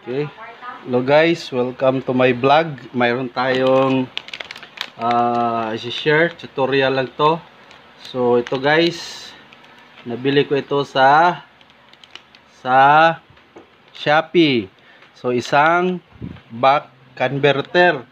Okay. Hello guys, welcome to my vlog. Mayroon tayong i-share tutorial lang to. So ito guys, nabili ko ito sa Shopee. So isang buck converter.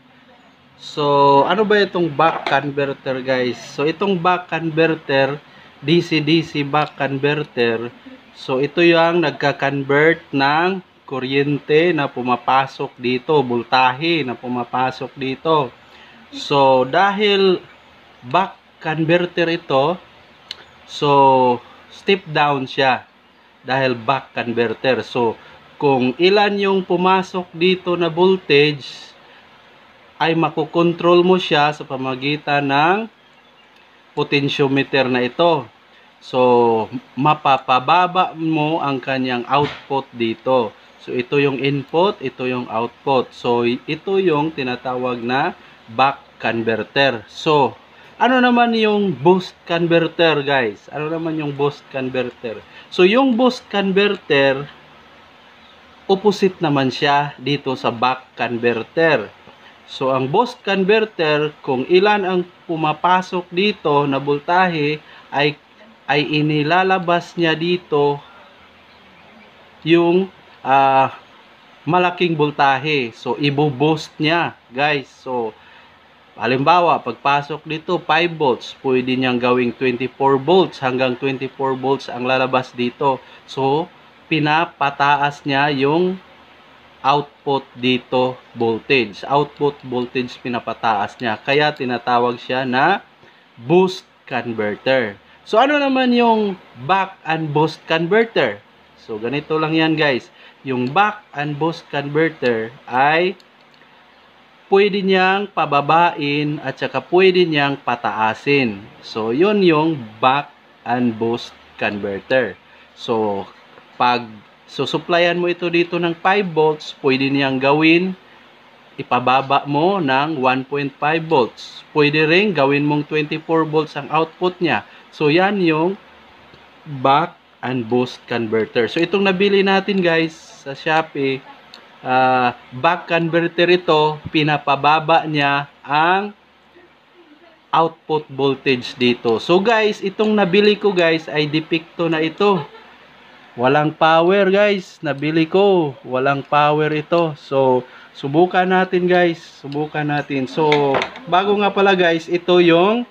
So ano ba itong buck converter guys? So itong buck converter, DC-DC buck converter. So ito yung nagka-convert ng kuryente na pumapasok dito, voltahe na pumapasok dito. So dahil buck converter ito, so step down siya dahil buck converter. So kung ilan yung pumasok dito na voltage, ay makokontrol mo siya sa pamagitan ng potentiometer na ito. So mapapababa mo ang kanyang output dito. So ito yung input, ito yung output. So ito yung tinatawag na buck converter. So ano naman yung boost converter guys? Ano naman yung boost converter? So yung boost converter, opposite naman siya dito sa buck converter. So ang boost converter, kung ilan ang pumapasok dito na voltahe, ay inilalabas niya dito yung malaking voltahe. So ibo-boost niya guys. So halimbawa, pagpasok dito 5 volts, pwede niyang gawing 24 volts hanggang 24 volts ang lalabas dito. So pinapataas niya yung output dito voltage. Output voltage pinapataas niya. Kaya tinatawag siya na boost converter. So ano naman yung buck and boost converter? So ganito lang yan guys. Yung buck and boost converter ay pwede niyang pababain at saka pwede niyang pataasin. So yun yung buck and boost converter. So pag supplyan mo ito dito ng 5 volts, pwede niyang gawin, ipababa mo ng 1.5 volts. Pwede rin gawin mong 24 volts ang output niya. So yan yung buck and boost converter. So itong nabili natin guys sa Shopee, buck converter ito, pinapababa niya ang output voltage dito. So guys, itong nabili ko guys ay Depicto na ito. Walang power guys, nabili ko. Walang power ito. So, subukan natin guys. Subukan natin. So, bago nga pala guys, ito yung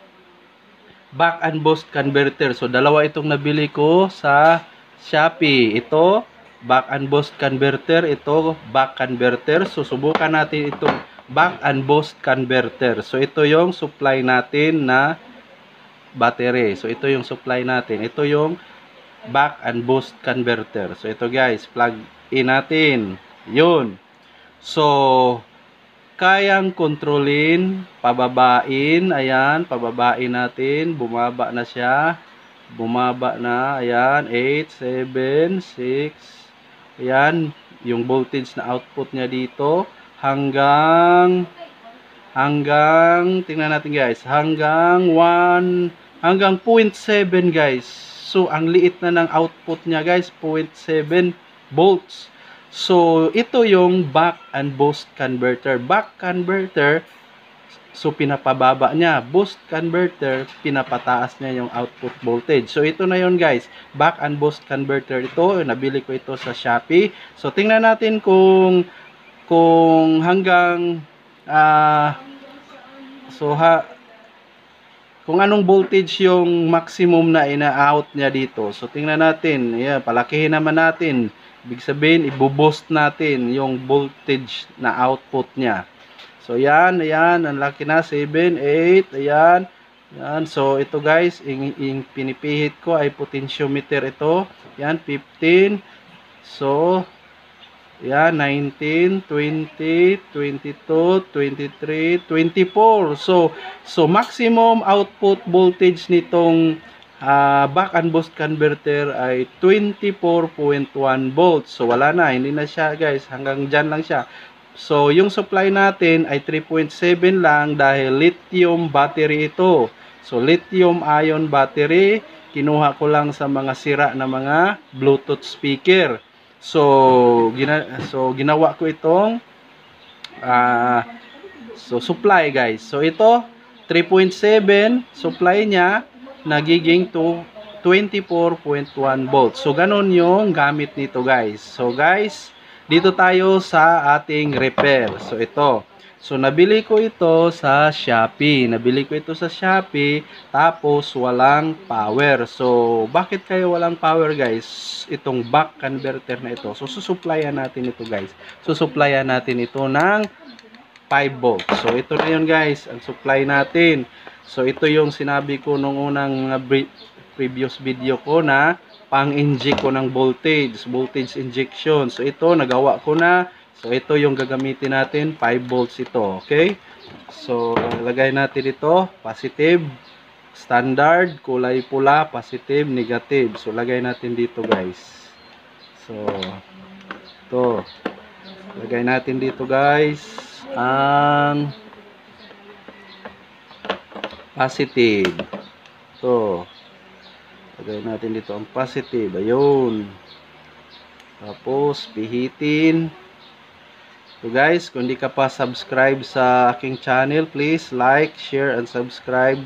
buck and boost converter. So, dalawa itong nabili ko sa Shopee. Ito, buck and boost converter. Ito, buck converter. So, subukan natin itong buck and boost converter. So, ito yung supply natin na battery. So, ito yung supply natin. Ito yung buck and boost converter. So ito guys, plug in natin. Yun. So kayang kontrolin, pababain. Ayan, pababain natin. Bumaba na siya. Bumaba na. Ayan, 8, 7, 6. Ayan, yung voltage na output niya dito hanggang tingnan natin guys, hanggang 0.7 guys. So, ang liit na ng output niya guys, 0.7 volts. So, ito yung buck and boost converter. Buck converter, so pinapababa niya. Boost converter, pinapataas niya yung output voltage. So, ito na yun guys. Buck and boost converter ito. Nabili ko ito sa Shopee. So, tingnan natin kung hanggang kung anong voltage yung maximum na ina-out niya dito. So, tingnan natin. Ayan, palakihin naman natin. Ibig sabihin, i-boost natin yung voltage na output niya. So, yan. Ayan. Ang laki na. 7, 8. Ayan. Ayan. So, ito guys, yung pinipihit ko ay potentiometer ito. Ayan, 15. So, yan, 19, 20, 22, 23, 24. So maximum output voltage nitong buck and boost converter ay 24.1 volts. So wala na, hindi na siya guys. Hanggang dyan lang siya. So yung supply natin ay 3.7 lang dahil lithium battery ito. So lithium ion battery, kinuha ko lang sa mga sira na mga Bluetooth speaker. So ginawa ko itong supply guys. So ito 3.7 supply niya nagiging to 24.1 volts. So ganon yung gamit nito guys. So guys, dito tayo sa ating repair. So ito. So nabili ko ito sa Shopee. Tapos walang power. So bakit kayo walang power guys? Itong buck converter na ito. So susupplyan natin ito guys. Susupplyan natin ito ng 5 volts. So ito na yun guys, ang supply natin. So ito yung sinabi ko nung unang previous video ko na pang-inject ko ng voltage injection. So ito nagawa ko na. So ito yung gagamitin natin, 5 volts ito, okay? So lagay natin ito, positive, standard, kulay pula, positive, negative. So lagay natin dito guys. So ito, lagay natin dito guys ang positive. So lagay natin dito ang positive. Ayun. Tapos pihitin. So guys, kung di ka pa subscribe sa aking channel, please like, share, and subscribe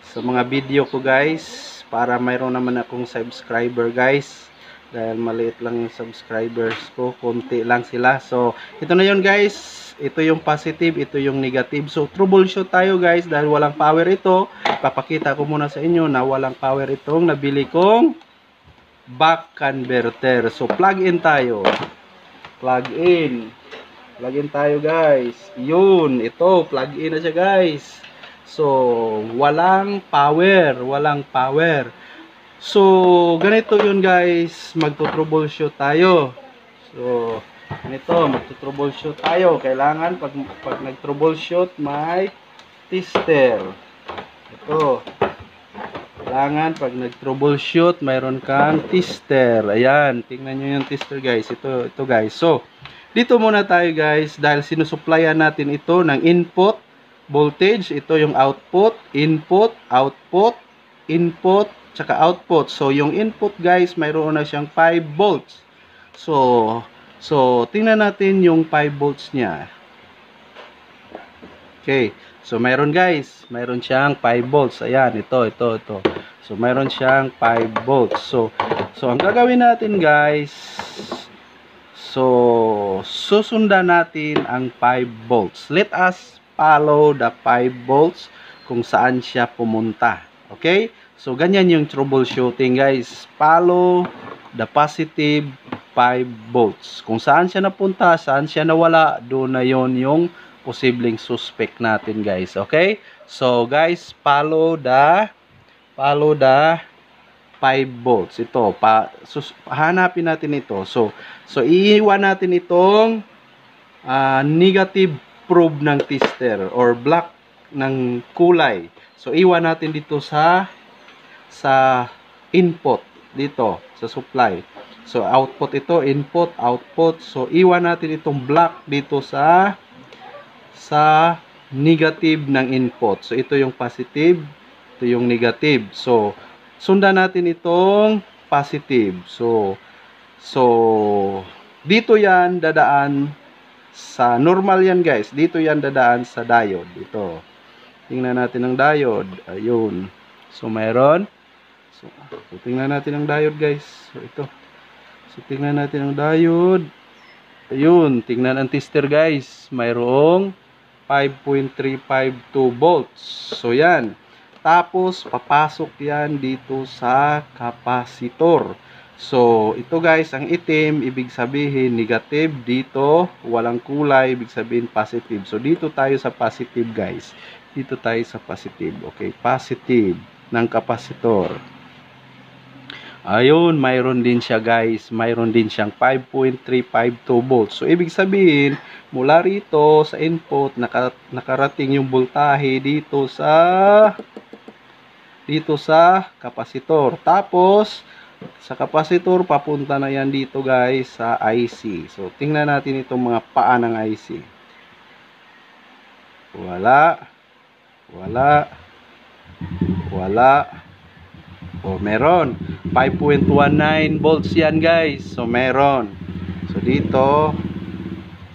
sa mga video ko guys, para mayroon naman akong subscriber guys. Dahil maliit lang yung subscribers ko, konti lang sila. So ito na yun guys, ito yung positive, ito yung negative. So troubleshoot tayo guys, dahil walang power ito. Papakita ko muna sa inyo na walang power itong nabili kong buck converter. So plug in tayo. Plug in tayo guys. Yun, ito, plug in na siya guys. So walang power. So ganito yun guys, magto-troubleshoot tayo. So ganito, magto-troubleshoot tayo. Kailangan pag nag-troubleshoot may tester. Ito, kailangan pag nag-troubleshoot mayroon kang tester. Ayan, tingnan nyo yung tester guys. Ito guys. So dito muna tayo guys, dahil sinusupplyan natin ito ng input voltage. Ito yung output, input, tsaka output. So yung input guys, mayroon na siyang 5 volts. So tingnan natin yung 5 volts niya. Okay. So mayroon guys, mayroon siyang 5 volts. Ayan, ito. So mayroon siyang 5 volts. So ang gagawin natin guys, so susundan natin ang 5 volts. Let us follow the 5 volts kung saan siya pumunta. Okay? So ganyan yung troubleshooting guys. Follow the positive 5 volts. Kung saan siya napunta, saan siya nawala, doon na yon yung posibleng suspect natin guys. Okay? So guys, follow the 5 volts. Ito, hanapin natin ito. So iiwan natin itong negative probe ng tester or black ng kulay. So iwan natin dito sa input dito sa supply. So output ito, input, output. So iwan natin itong black dito sa negative ng input. So ito yung positive, ito yung negative. So sundan natin itong positive. So dito yan dadaan sa normal yan guys. Dito yan dadaan sa diode. Ito. Tingnan natin ang diode. Ayun. So mayroon. So tingnan natin ang diode guys. So ito. So tingnan natin ang diode. Ayun. Tingnan ang tester guys. Mayroong 5.352 volts. So yan. Tapos papasok yan dito sa kapasitor. So ito guys, ang itim ibig sabihin negative, dito walang kulay ibig sabihin positive. So dito tayo sa positive guys. Dito tayo sa positive. Okay, positive ng kapasitor. Ayun, mayroon din siya guys. Mayroon din siyang 5.352 volts. So ibig sabihin, mula rito sa input nakarating yung voltahe dito sa kapasitor. Tapos sa kapasitor papunta na yan dito guys sa IC. So tingnan natin itong mga paa ng IC. Wala. O, meron. 5.19 volts yan, guys. So, meron. So, dito,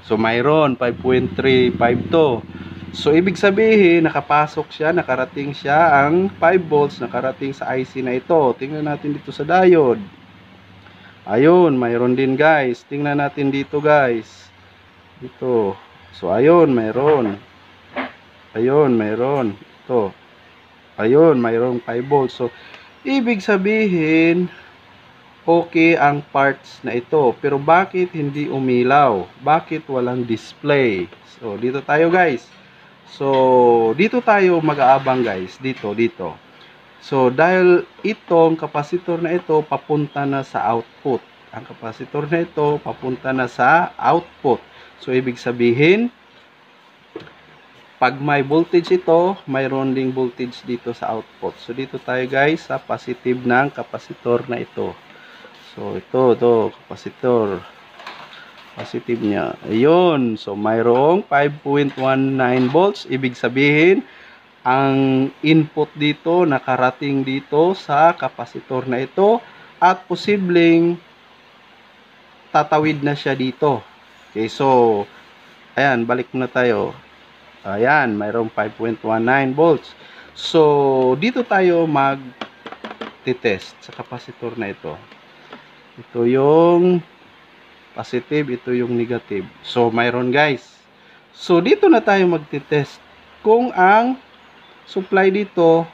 so, mayroon. 5.352. So, ibig sabihin, nakapasok siya, nakarating siya ang 5 volts, nakarating sa IC na ito. Tingnan natin dito sa diode. Ayun, mayroon din, guys. Tingnan natin dito, guys. Dito. So, ayun, mayroon. Ayun, mayroon. Ito. Ayun, mayroong 5 volts. So, ibig sabihin, okay ang parts na ito. Pero bakit hindi umilaw? Bakit walang display? So, dito tayo, guys. So, dito tayo mag-aabang, guys. Dito. So, dahil itong kapasitor na ito, papunta na sa output. Ang kapasitor na ito, papunta na sa output. So, ibig sabihin, pag may voltage ito, mayroon ding voltage dito sa output. So, dito tayo, guys, sa positive ng kapasitor na ito. So, ito, kapasitor. Positive niya. Ayun. So, mayroong 5.19 volts. Ibig sabihin, ang input dito, nakarating dito sa kapasitor na ito. At posibleng tatawid na siya dito. Okay, so, ayan, balik na tayo. Ayan, mayroong 5.19 volts. So, dito tayo mag-test sa kapasitor na ito. Ito yung positive, ito yung negative. So, mayroon, guys. So, dito na tayo mag-test kung ang supply dito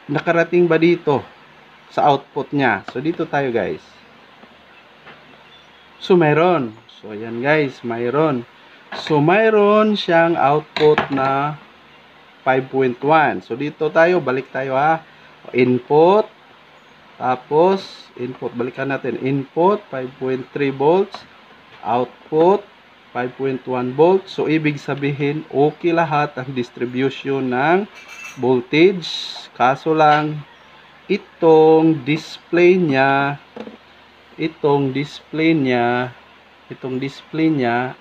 nakarating ba dito sa output niya. So, dito tayo, guys. So, mayroon. So, ayan, guys, mayroon. So, mayroon siyang output na 5.1. So, dito tayo, balik tayo, ha. Input, tapos, input, balikan natin. Input, 5.3 volts. Output, 5.1 volts. So, ibig sabihin, okay lahat ang distribution ng voltage. Kaso lang, itong display niya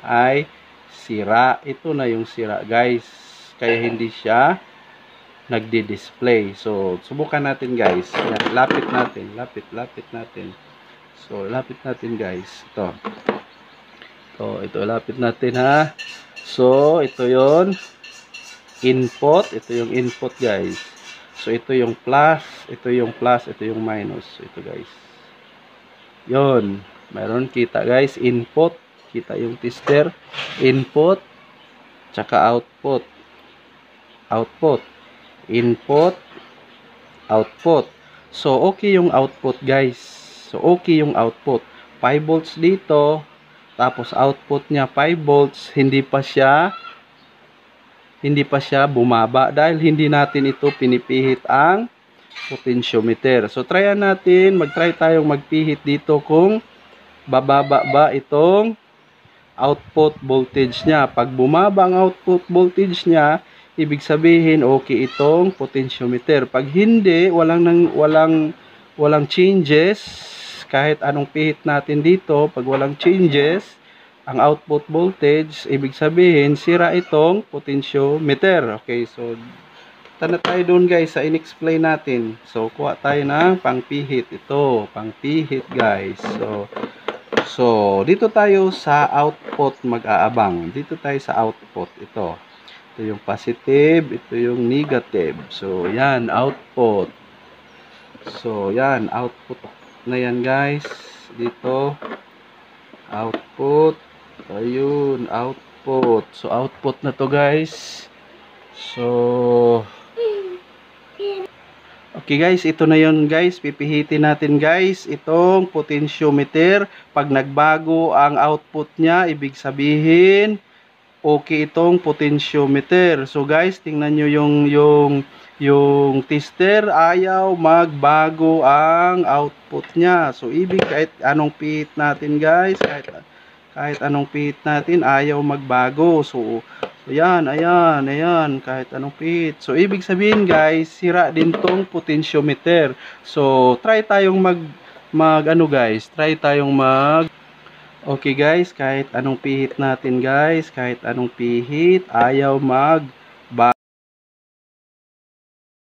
ay sira. Ito na yung sira, guys. Kaya hindi siya nagdi-display. So, subukan natin, guys. Yan, lapit natin. So, lapit natin, guys. Ito, lapit natin, ha. So, ito yon input. Ito yung input, guys. So, ito yung plus. Ito yung minus. So, ito, guys. Yon. Mayroon, kita, guys. Input. Kita yung tester. Input. Tsaka output. Input. Output. So, okay yung output, guys. 5 volts dito. Tapos, output niya 5 volts. Hindi pa siya bumaba. Dahil hindi natin ito pinipihit ang potentiometer. So, mag-try tayong magpihit dito kung bababa ba itong output voltage niya. Pag bumaba ang output voltage niya, ibig sabihin okay itong potentiometer. Pag hindi, walang changes, kahit anong pihit natin dito, pag walang changes ang output voltage, ibig sabihin sira itong potentiometer. Okay, so tanda tayo doon, guys, sa in-explain natin. So, kuha tayo ng pangpihit. Ito, pangpihit, guys. So, dito tayo sa output mag-aabang. Dito tayo sa output. Ito yung positive, ito yung negative. So, yan, output. So, yan, output na yan, guys. Dito, output. Ayun, output. So, output na to, guys. So, okay, guys, ito na yun, guys. Pipihitin natin, guys, itong potentiometer. Pag nagbago ang output niya, ibig sabihin okay itong potentiometer. So, guys, tingnan nyo yung tester, ayaw magbago ang output niya. So, kahit anong pihit natin, guys, kahit anong pihit natin, ayaw magbago. So, ayan, kahit anong pihit. So, ibig sabihin, guys, sira din tong potentiometer. So, try tayong okay, guys, kahit anong pihit natin, guys, ayaw